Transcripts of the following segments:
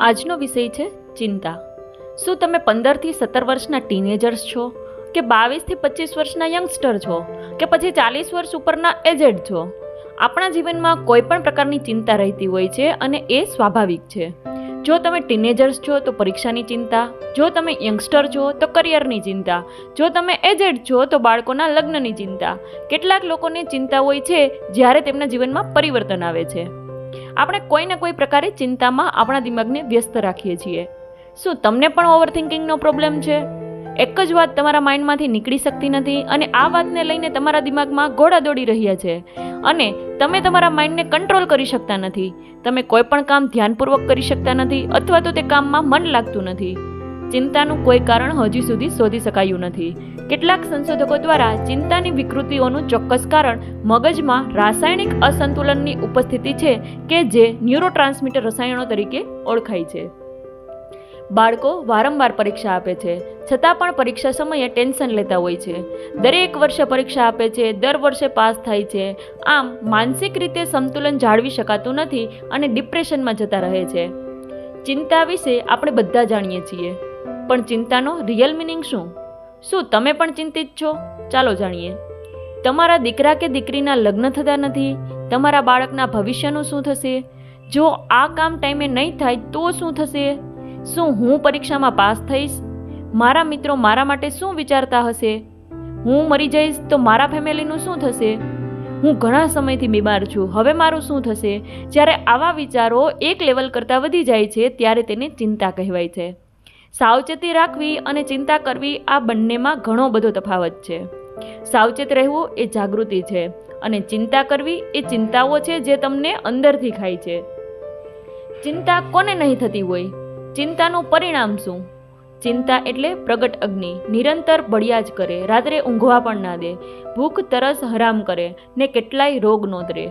આજનો વિષય છે ચિંતા. શું તમે 15 થી 17 વર્ષના ટીનેજર્સ છો, કે 22 થી 25 વર્ષના યંગસ્ટર છો, કે પછી 40 વર્ષ ઉપરના એજેડ છો? આપણા જીવનમાં કોઈ પણ પ્રકારની ચિંતા રહેતી હોય છે અને એ સ્વાભાવિક છે. જો તમે ટીનેજર્સ છો તો પરીક્ષાની ચિંતા, જો તમે યંગસ્ટર છો તો કરિયરની ચિંતા, જો તમે એજેડ છો તો બાળકોના લગ્નની ચિંતા. કેટલાક લોકોને ચિંતા હોય છે જ્યારે તેમના જીવનમાં પરિવર્તન આવે છે. આપણે કોઈને કોઈ પ્રકારે ચિંતામાં આપણા દિમાગને વ્યસ્ત રાખીએ છીએ. શું તમને પણ ઓવરથિંકિંગનો પ્રોબ્લેમ છે? એક જ વાત તમારા માઇન્ડમાંથી નીકળી શકતી નથી અને આ વાતને લઈને તમારા દિમાગમાં ઘોડા દોડી રહ્યા છે અને તમે તમારા માઇન્ડને કંટ્રોલ કરી શકતા નથી. તમે કોઈ પણ કામ ધ્યાનપૂર્વક કરી શકતા નથી અથવા તો તે કામમાં મન લાગતું નથી. ચિંતાનું કોઈ કારણ હજી સુધી શોધી શકાયું નથી. કેટલાક સંશોધકો દ્વારા ચિંતાની વિકૃતિઓનું ચોક્કસ કારણ મગજમાં રાસાયણિક અસંતુલનની ઉપસ્થિતિ છે કે જે ન્યુરોટ્રાન્સમીટર રસાયણો તરીકે ઓળખાય છે. બાળકો વારંવાર પરીક્ષા આપે છે, છતાં પણ પરીક્ષા સમયે ટેન્શન લેતા હોય છે. દરેક વર્ષે પરીક્ષા આપે છે, દર વર્ષે પાસ થાય છે. આમ માનસિક રીતે સંતુલન જાળવી શકાતું નથી અને ડિપ્રેશનમાં જતા રહે છે. ચિંતા વિશે આપણે બધા જાણીએ છીએ, પણ ચિંતાનો રિયલ મિનિંગ શું? શું તમે પણ ચિંતિત છો? ચાલો જાણીએ. તમારા દીકરા કે દીકરીના લગ્ન થતા નથી? તમારા બાળકના ભવિષ્યનું શું થશે? જો આ કામ ટાઈમે નહીં થાય તો શું થશે? શું હું પરીક્ષામાં પાસ થઈશ? મારા મિત્રો મારા માટે શું વિચારતા હશે? હું મરી જઈશ તો મારા ફેમિલીનું શું થશે? હું ઘણા સમયથી બીમાર છું, હવે મારું શું થશે? જ્યારે આવા વિચારો એક લેવલ કરતાં વધી જાય છે ત્યારે તેને ચિંતા કહેવાય છે. સાવચેતી રાખવી અને ચિંતા કરવી આ બંનેમાં ઘણો બધો તફાવત છે. સાવચેત રહેવું એ જાગૃતિ છે અને ચિંતા કરવી એ ચિંતાઓ છે જે તમને અંદરથી ખાય છે. ચિંતા કોને નહીં થતી હોય? ચિંતાનું પરિણામ શું? ચિંતા એટલે પ્રગટ અગ્નિ, નિરંતર બળ્યા જ કરે, રાત્રે ઊંઘવા પણ ના દે, ભૂખ તરસ હરામ કરે ને કેટલાય રોગ નોંધરે.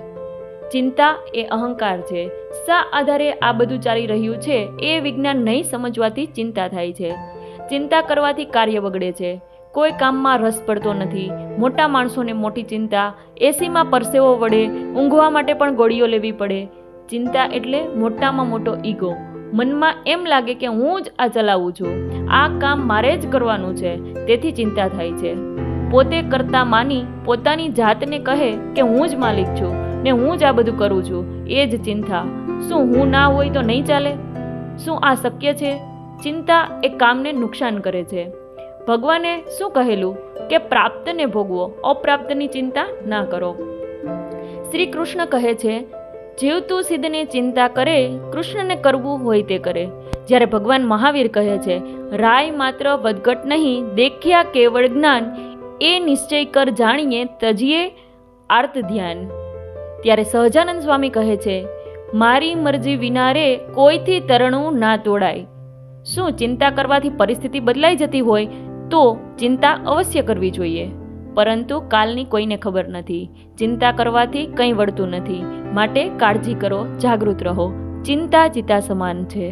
ચિંતા એ અહંકાર છે. શા આધારે આ બધું ચાલી રહ્યું છે એ વિજ્ઞાન નહીં સમજવાથી ચિંતા થાય છે. ચિંતા કરવાથી કાર્ય બગડે છે, કોઈ કામમાં રસ પડતો નથી. મોટા માણસોને મોટી ચિંતા, એસીમાં પરસેવો વળે, ઊંઘવા માટે પણ ગોળીઓ લેવી પડે. ચિંતા એટલે મોટામાં મોટો ઈગો. મનમાં એમ લાગે કે હું જ આ ચલાવું છું, આ કામ મારે જ કરવાનું છે, તેથી ચિંતા થાય છે. પોતે કરતા માની પોતાની જાતને કહે કે હું જ માલિક છું ને હું જ આ બધું કરું છું, એ જ ચિંતા. શું હું ના હોય તો નહીં ચાલે? શું આ શક્ય છે? ચિંતા એ કામને નુકસાન કરે છે. ભગવાને શું કહેલું કે પ્રાપ્તને ભોગવો, અપ્રાપ્તની ચિંતા ના કરો. શ્રી કૃષ્ણ કહે છે, જીવતું સિદ્ધને ચિંતા કરે, કૃષ્ણને કરવું હોય તે કરે. જ્યારે ભગવાન મહાવીર કહે છે, રાય માત્ર વધઘટ નહીં, દેખ્યા કેવળ જ્ઞાન, એ નિશ્ચય કર જાણીએ તજીએ આર્ત ધ્યાન. ત્યારે સહજાનંદ સ્વામી કહે છે, મારી મરજી વિના રે કોઈથી તરણું ના તોડાય. શું ચિંતા કરવાથી પરિસ્થિતિ બદલાઈ જતી હોય તો ચિંતા અવશ્ય કરવી જોઈએ, પરંતુ કાલની કોઈને ખબર નથી. ચિંતા કરવાથી કંઈ વળતું નથી. માટે કાળજી કરો, જાગૃત રહો. ચિંતા ચિતા સમાન છે.